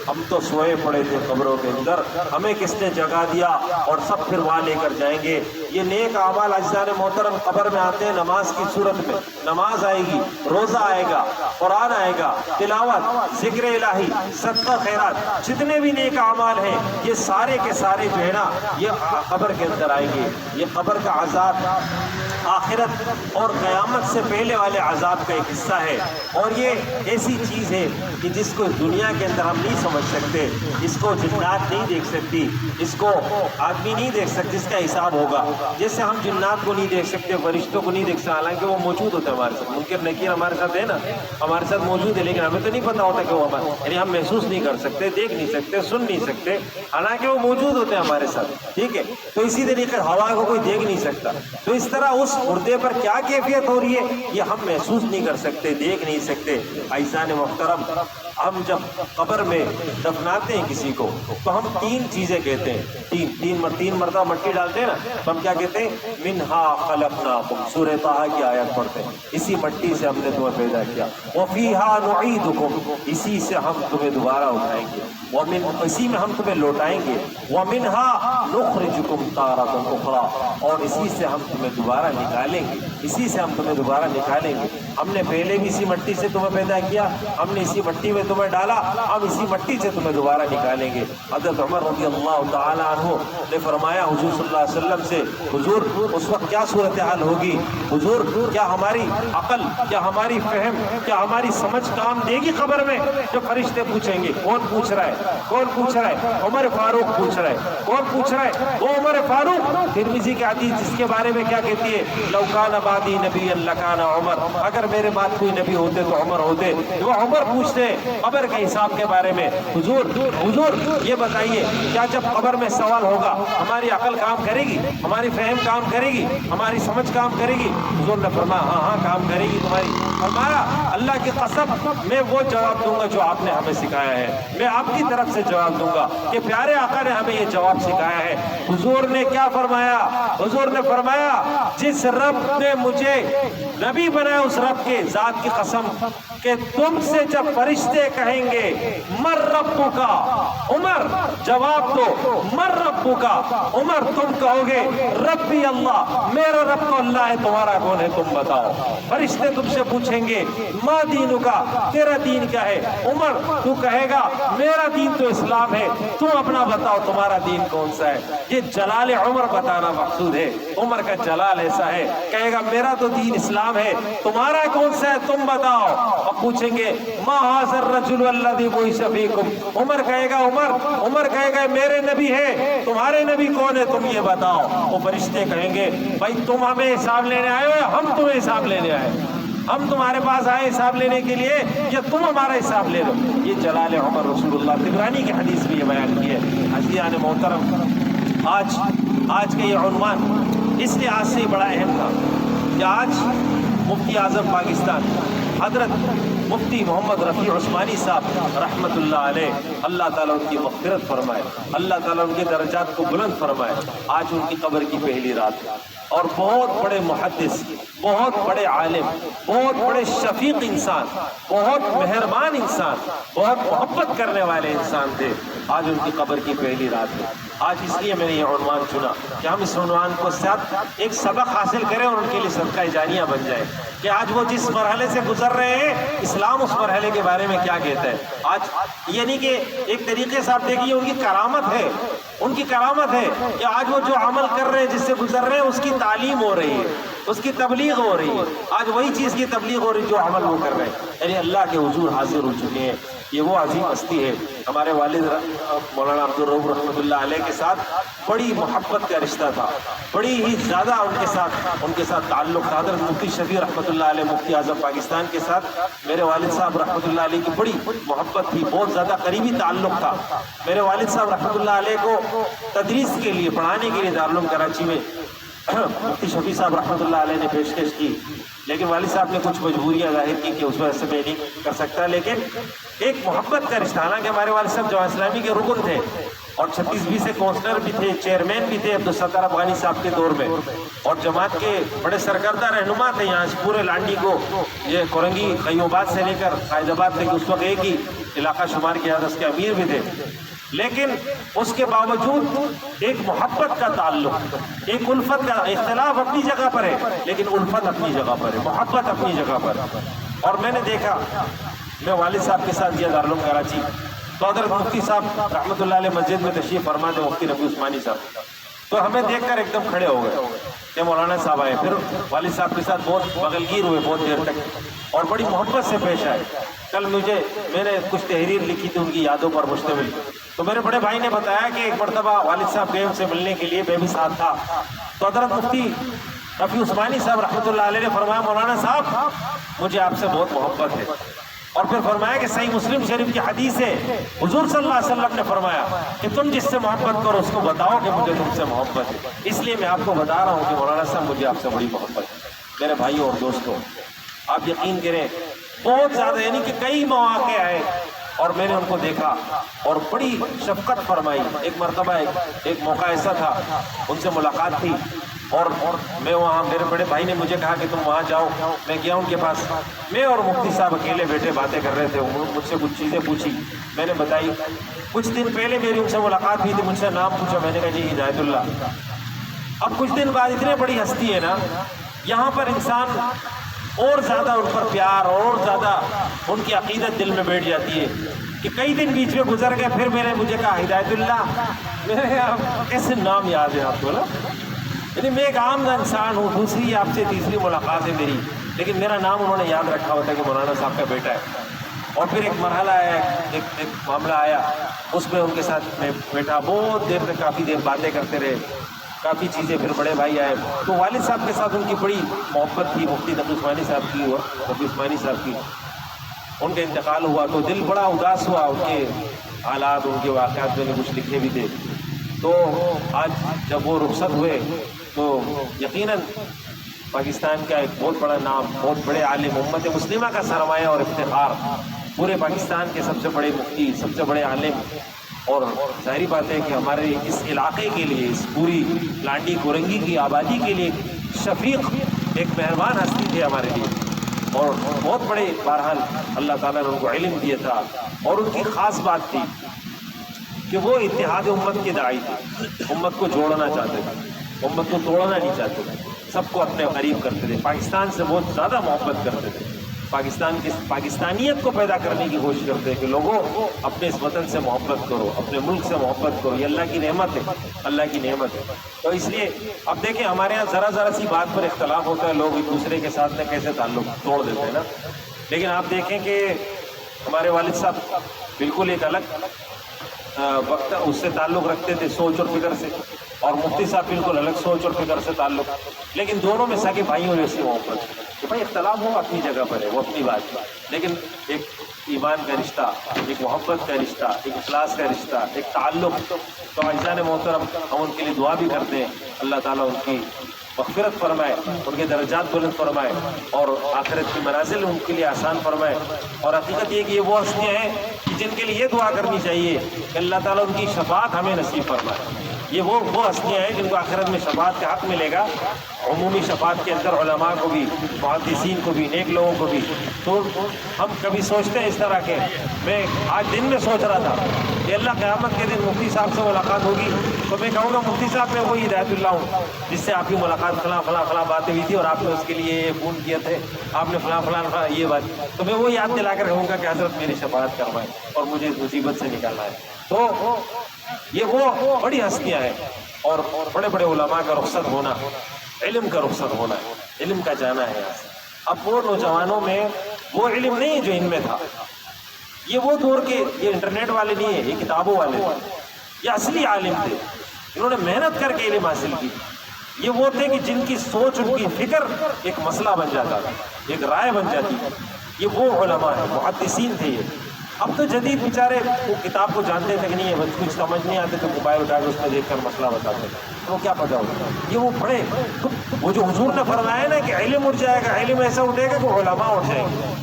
S1: ہم تو سوئے پڑے تھے قبروں کے اندر، ہمیں کس نے جگا دیا؟ اور سب پھر وہاں لے کر جائیں گے. یہ نیک اعمال اجزان محترم قبر میں آتے ہیں نماز کی صورت میں. نماز آئے گی، روزہ آئے گا، قرآن آئے گا، تلاوت، ذکر الہی، صدقہ خیرات، جتنے بھی نیک اعمال ہیں یہ سارے کے سارے جو ہے نا یہ قبر کے اندر آئیں گے. یہ قبر کا عذاب آخرت اور قیامت سے پہلے والے عذاب کا ایک حصہ ہے. اور یہ ایسی چیز ہے کہ جس کو دنیا کے اندر ہم نہیں سمجھ سکتے، اس کو جنات نہیں دیکھ سکتی، اس کو آدمی نہیں دیکھ سکتے، اس کا حساب ہوگا. جیسے ہم جنات کو نہیں دیکھ سکتے، فرشتوں کو نہیں دیکھ سکتے، حالانکہ وہ موجود ہوتے ہیں ہمارے ساتھ. منکر نکیر ہمارے ساتھ ہے نا، ہمارے ساتھ موجود ہے، لیکن ہمیں تو نہیں پتا ہوتا کہ وہ ہمارے، یعنی ہم محسوس نہیں کر سکتے، دیکھ نہیں سکتے، سن نہیں سکتے، حالانکہ وہ موجود ہوتے ہیں ہمارے ساتھ. ٹھیک ہے، تو اسی طریقے ہوا کو کوئی دیکھ نہیں سکتا. تو اس طرح اس مردے پر کیا کیفیت ہو رہی ہے یہ ہم محسوس نہیں کر سکتے، دیکھ نہیں سکتے. عزیزان محترم، ہم جب قبر میں دفناتے ہیں کسی کو تو ہم 3 چیزیں کہتے ہیں. تین مرتبہ مٹی ڈالتے ہیں نا، تو ہم کیا کہتے ہیں؟ منہا خلقناکم، سورہ طٰہٰ کی آیت پڑھتے ہیں. اسی مٹی سے ہم نے تمہیں پیدا کیا. وفیہا نعیدکم، اسی سے ہم تمہیں دوبارہ اٹھائیں گے. اسی میں ہم تمہیں لوٹائیں گے. ومنہا نخرجکم تارۃ اخری، اور اسی سے ہم تمہیں دوبارہ نکالیں گے. اسی سے ہم تمہیں دوبارہ نکالیں گے. ہم نے پہلے بھی اسی مٹی سے تمہیں پیدا کیا، ہم نے اسی مٹی میں تمہیں ڈالا، ہم اسی مٹی سے تمہیں دوبارہ نکالیں گے. حضرت عمر رضی اللہ تعالی عنہ نے فرمایا حضور صلی اللہ علیہ وسلم سے، حضور اس وقت کیا صورتحال ہوگی؟ حضور کیا ہماری عقل، کیا ہماری فہم، کیا ہماری سمجھ کام دے گی قبر میں؟ جو فرشتے پوچھیں گے. کون پوچھ رہا ہے؟ کون پوچھ رہا ہے؟ عمر فاروق پوچھ رہا ہے. کون پوچھ رہا ہے؟ وہ عمر فاروق. ترمذی کی حدیث جس کے بارے میں کیا کہتی ہے؟ لو کان بعدی نبی لکان عمر، اگر میرے بعد کوئی نبی ہوتے تو عمر ہوتے. وہ عمر پوچھتے ہیں قبر کے حساب کے بارے میں. حضور یہ بتائیے کیا جب قبر میں سوال ہوگا ہماری عقل کام کرے گی، ہماری فہم کام کرے گی، ہماری سمجھ کام کرے گی؟ حضور نے فرمایا ہاں کام کرے گی تمہاری. فرمایا اللہ کی قسم میں وہ جواب دوں گا جو آپ نے ہمیں سکھایا ہے. میں آپ کی طرف سے جواب دوں گا کہ پیارے آقا نے ہمیں یہ جواب سکھایا ہے. حضور نے کیا فرمایا؟ حضور نے فرمایا جس رب نے مجھے نبی بنائے اس رب کے ذات کی قسم کہ تم سے جب فرشتے کہیں گے مر ربک کا عمر، جواب دو مر ربک کا عمر، تم کہو گے ربی اللہ، میرا رب تو اللہ ہے، تمہارا کون ہے تم بتاؤ۔ فرشتے تم سے پوچھیں گے ما دین کا، تیرا دین کیا ہے؟ عمر تو کہے گا میرا دین تو اسلام ہے، تم اپنا بتاؤ تمہارا دین کون سا ہے۔ یہ جلال عمر بتانا مقصود ہے، عمر کا جلال ایسا ہے، کہے گا میرا تو دین اسلام ہے، تمہارا کون سا ہے تم بتاؤ۔ اور پوچھیں گے ما ھذا الرجل الذی بعث فیکم، عمر کہے گا عمر کہے گا میرے نبی ہے، تمہارے نبی کون ہے تم یہ بتاؤ۔ وہ فرشتے کہیں گے بھائی تم ہمیں حساب لینے آئے ہو، ہم تمہیں حساب لینے آئے، ہم تمہارے پاس آئے حساب لینے کے لیے یا تم ہمارا حساب لے لو۔ یہ جلال عمر رسول اللہ، طبرانی کی حدیث بھی یہ بیان کی ہے۔ عزیزان محترم، آج کا یہ عنوان اس لحاظ سے بڑا اہم تھا کہ آج مفتی اعظم پاکستان حضرت مفتی محمد رفیع عثمانی صاحب رحمت اللہ علیہ، اللہ تعالیٰ ان کی مغفرت فرمائے، اللہ تعالیٰ ان کے درجات کو بلند فرمائے، آج ان کی قبر کی پہلی رات ہے، اور بہت بڑے محدث، بہت بڑے عالم، بہت بڑے شفیق انسان، بہت مہربان انسان، بہت محبت کرنے والے انسان تھے، آج ان کی قبر کی پہلی رات ہے۔ آج اس لیے میں نے یہ عنوان چنا کہ ہم اس عنوان کو ساتھ ایک سبق حاصل کریں اور ان کے لیے صدقہ جاریہ بن جائے کہ آج وہ جس مرحلے سے گزر رہے ہیں، اسلام اس مرحلے کے بارے میں کیا کہتا ہے۔ آج یعنی کہ ایک طریقے سے آپ دیکھیے ان کی کرامت ہے، ان کی کرامت ہے کہ آج وہ جو عمل کر رہے ہیں، جس سے گزر رہے ہیں، اس کی تعلیم ہو رہی ہے، اس کی تبلیغ ہو رہی ہے، آج وہی چیز کی تبلیغ ہو رہی ہے جو عمل وہ کر رہے ہیں، یعنی اللہ کے حضور حاضر ہو چکے ہیں۔ یہ وہ عظیم ہستی ہے۔ ہمارے والد مولانا عبدالرؤوف رحمۃ اللہ علیہ کے ساتھ بڑی محبت کا رشتہ تھا، بڑی ہی زیادہ ان کے ساتھ تعلق تھا۔ حضرت مفتی شفیع رحمۃ اللہ علیہ مفتی اعظم پاکستان کے ساتھ میرے والد صاحب رحمۃ اللہ علیہ کی بڑی محبت تھی، بہت زیادہ قریبی تعلق تھا۔ میرے والد صاحب رحمۃ اللہ علیہ کو تدریس کے لیے، پڑھانے کے لیے دارالعلوم کراچی میں مفتی شفیع صاحب رحمۃ اللہ علیہ نے پیشکش کی، لیکن والد صاحب نے کچھ مجبوریاں ظاہر کی کہ اس وجہ سے میں نہیں کر سکتا، لیکن ایک محبت کا رشتہ، حالانکہ ہمارے والد صاحب جماعت اسلامی کے رکن تھے اور 36 سے کونسلر بھی تھے، چیئرمین بھی تھے عبدالستار افغانی صاحب کے دور میں، اور جماعت کے بڑے سرکردہ رہنما تھے یہاں پورے لانڈی کو، یہ کورنگی قیوباد سے لے کر قائد آباد تک اس وقت ایک ہی علاقہ شمار کیا تھا، اس کے امیر بھی تھے، لیکن اس کے باوجود ایک محبت کا تعلق، ایک الفت کا، اختلاف اپنی جگہ پر ہے لیکن الفت اپنی جگہ پر ہے، محبت اپنی جگہ پر ہے۔ اور میں نے دیکھا، میں والد صاحب کے ساتھ گیا دارالعلوم کراچی، تو حضرت مفتی صاحب رحمۃ اللہ علیہ مسجد میں تشریف فرما تھے، مفتی رفیع عثمانی صاحب، تو ہمیں دیکھ کر ایک دم کھڑے ہو گئے کہ مولانا صاحب آئے، پھر والد صاحب کے ساتھ بہت بغلگیر ہوئے بہت دیر تک اور بڑی محبت سے پیش آئے۔ کل میں نے کچھ تحریر لکھی تھی ان کی یادوں پر مشتمل، تو میرے بڑے بھائی نے بتایا کہ ایک مرتبہ والد صاحب گئے ان سے ملنے کے لیے، میں بھی ساتھ تھا، تو حضرت مفتی رفیع عثمانی صاحب رحمۃ اللہ علیہ نے فرمایا مولانا صاحب مجھے آپ سے بہت محبت ہے، اور پھر فرمایا کہ صحیح مسلم شریف کی حدیث ہے، حضور صلی اللہ علیہ وسلم نے فرمایا کہ تم جس سے محبت کرو اس کو بتاؤ کہ مجھے تم سے محبت ہے، اس لیے میں آپ کو بتا رہا ہوں کہ مولانا صاحب مجھے آپ سے بڑی محبت ہے۔ میرے بھائیوں اور دوستوں، آپ یقین کریں بہت زیادہ، یعنی کہ کئی مواقع آئے اور میں نے ان کو دیکھا اور بڑی شفقت فرمائی۔ ایک مرتبہ ایک موقع ایسا تھا، ان سے ملاقات تھی اور میں وہاں، میرے بڑے بھائی نے مجھے کہا کہ تم وہاں جاؤ، میں گیا ان کے پاس، میں اور مفتی صاحب اکیلے بیٹھے باتیں کر رہے تھے، مجھ سے کچھ چیزیں پوچھی، میں نے بتائی۔ کچھ دن پہلے میری ان سے ملاقات ہوئی تھی، مجھ سے نام پوچھا، میں نے کہا جی ہدایت اللہ۔ اب کچھ دن بعد اتنے بڑی ہستی ہے نا، یہاں پر انسان اور زیادہ ان پر پیار اور زیادہ ان کی عقیدت دل میں بیٹھ جاتی ہے کہ کئی دن بیچ میں گزر گئے، پھر میں نے مجھے کہا ہدایت اللہ، میں نے کہا کیسے نام یاد ہے آپ کو نا، یعنی میں ایک عام انسان ہوں، دوسری آپ سے تیسری ملاقات ہے میری، لیکن میرا نام انہوں نے یاد رکھا ہوتا ہے کہ مولانا صاحب کا بیٹا ہے۔ اور پھر ایک مرحلہ آیا، ایک معاملہ آیا، اس میں ان کے ساتھ میں بیٹھا، بہت دیر تک کافی دیر باتیں کرتے رہے، کافی چیزیں، پھر بڑے بھائی آئے، تو والد صاحب کے ساتھ ان کی بڑی محبت تھی، مفتی تقی عثمانی صاحب کی اور رفیع عثمانی صاحب کی۔ ان کا انتقال ہوا تو دل بڑا اداس ہوا، ان کے حالات، ان کے واقعات میں نے کچھ لکھے بھی تھے، تو آج جب وہ رخصت ہوئے تو یقیناً پاکستان کا ایک بہت بڑا نام، بہت بڑے عالم، امت مسلمہ کا سرمایہ اور افتخار، پورے پاکستان کے سب سے بڑے مفتی، سب سے بڑے عالم، اور ظاہری بات ہے کہ ہمارے اس علاقے کے لیے، اس پوری لانڈی کورنگی کی آبادی کے لیے شفیق، ایک مہربان ہستی تھے ہمارے لیے، اور بہت بڑے، بہرحال اللہ تعالیٰ نے ان کو علم دیا تھا، اور ان کی خاص بات تھی کہ وہ اتحاد امت کے داعی تھے، امت کو جوڑنا چاہتے تھے، امت کو توڑنا نہیں چاہتے تھے، سب کو اپنے قریب کرتے تھے، پاکستان سے بہت زیادہ محبت کرتے تھے، پاکستانیت کو پیدا کرنے کی کوشش کرتے ہیں کہ لوگوں اپنے اس وطن سے محبت کرو، اپنے ملک سے محبت کرو، یہ اللہ کی نعمت ہے، اللہ کی نعمت ہے۔ تو اس لیے اب دیکھیں ہمارے یہاں ذرا سی بات پر اختلاف ہوتا ہے، لوگ ایک دوسرے کے ساتھ میں کیسے تعلق توڑ دیتے ہیں نا، لیکن آپ دیکھیں کہ ہمارے والد صاحب بالکل ایک الگ وقت اس سے تعلق رکھتے تھے، سوچ اور فکر سے، اور مفتی صاحب بالکل الگ سوچ اور فکر سے تعلق، لیکن دونوں میں سگے بھائیوں جیسی محبت کہ بھائی اختلاف ہو اپنی جگہ پر ہے، وہ اپنی بات ہے، لیکن ایک ایمان کا رشتہ، ایک محبت کا رشتہ، ایک اخلاص کا رشتہ، ایک تعلق۔ تو عزیزان محترم، ہم ان کے لیے دعا بھی کرتے ہیں، اللہ تعالیٰ ان کی مغفرت فرمائے، ان کے درجات بلند فرمائے، اور آخرت کی منازل ان کے لیے آسان فرمائے۔ اور حقیقت یہ کہ یہ وہ ہستیاں ہیں جن کے لیے یہ دعا کرنی چاہیے کہ اللہ تعالیٰ ان کی شفاعت ہمیں نصیب فرمائے۔ یہ وہ ہستیاں ہیں جن کو آخرت میں شفاعت کا حق ملے گا، عمومی شفاعت کے اندر علماء کو بھی، محدثین کو بھی، نیک لوگوں کو بھی۔ تو ہم کبھی سوچتے ہیں اس طرح کے، میں آج دن میں سوچ رہا تھا کہ اللہ قیامت کے دن مفتی صاحب سے ملاقات ہوگی تو میں کہوں گا مفتی صاحب میں وہی ہدایت اللہ ہوں جس سے آپ کی ملاقات فلاں باتیں ہوئی تھی، اور آپ نے اس کے لیے یہ فون کیے تھے، آپ نے فلاں یہ بات، تو میں وہ یاد دلا کر کہوں گا کہ حضرت میری شفاعت کروائیں اور مجھے اس مصیبت سے نکالنا ہے۔ تو یہ وہ بڑی ہستیاں ہیں، اور بڑے بڑے علماء کا رخصت ہونا، علم کا رخصت ہونا ہے، علم کا جانا ہے یہاں سے۔ اب وہ نوجوانوں میں وہ علم نہیں ہے جو ان میں تھا، یہ وہ دور کے، یہ انٹرنیٹ والے نہیں ہیں، یہ کتابوں والے تھے، یہ اصلی عالم تھے، انہوں نے محنت کر کے علم حاصل کی۔ یہ وہ تھے کہ جن کی سوچ، ان کی فکر ایک مسئلہ بن جاتا تھا، ایک رائے بن جاتی تھی، یہ وہ علماء ہیں، محدثین تھے یہ۔ اب تو جدید بیچارے وہ کتاب کو جانتے تک نہیں ہے، کچھ سمجھ نہیں آتے تو موبائل اٹھا کے اس میں دیکھ کر مسئلہ بتاتے ہیں، تو کیا پتا ہوتا ہے۔ یہ وہ پڑھے، وہ جو حضور نے فرمایا نا کہ علم اٹھ جائے گا، علم ایسا اٹھے گا کہ علماء اٹھ جائیں گے،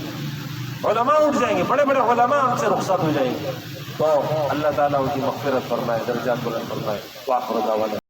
S1: علماء اٹھ جائیں گے، بڑے بڑے علماء ہم سے رخصت ہو جائیں گے۔ تو اللہ تعالیٰ ان کی مغفرت فرمائے، درجات بلند فرمائے۔ وآخر دعوانا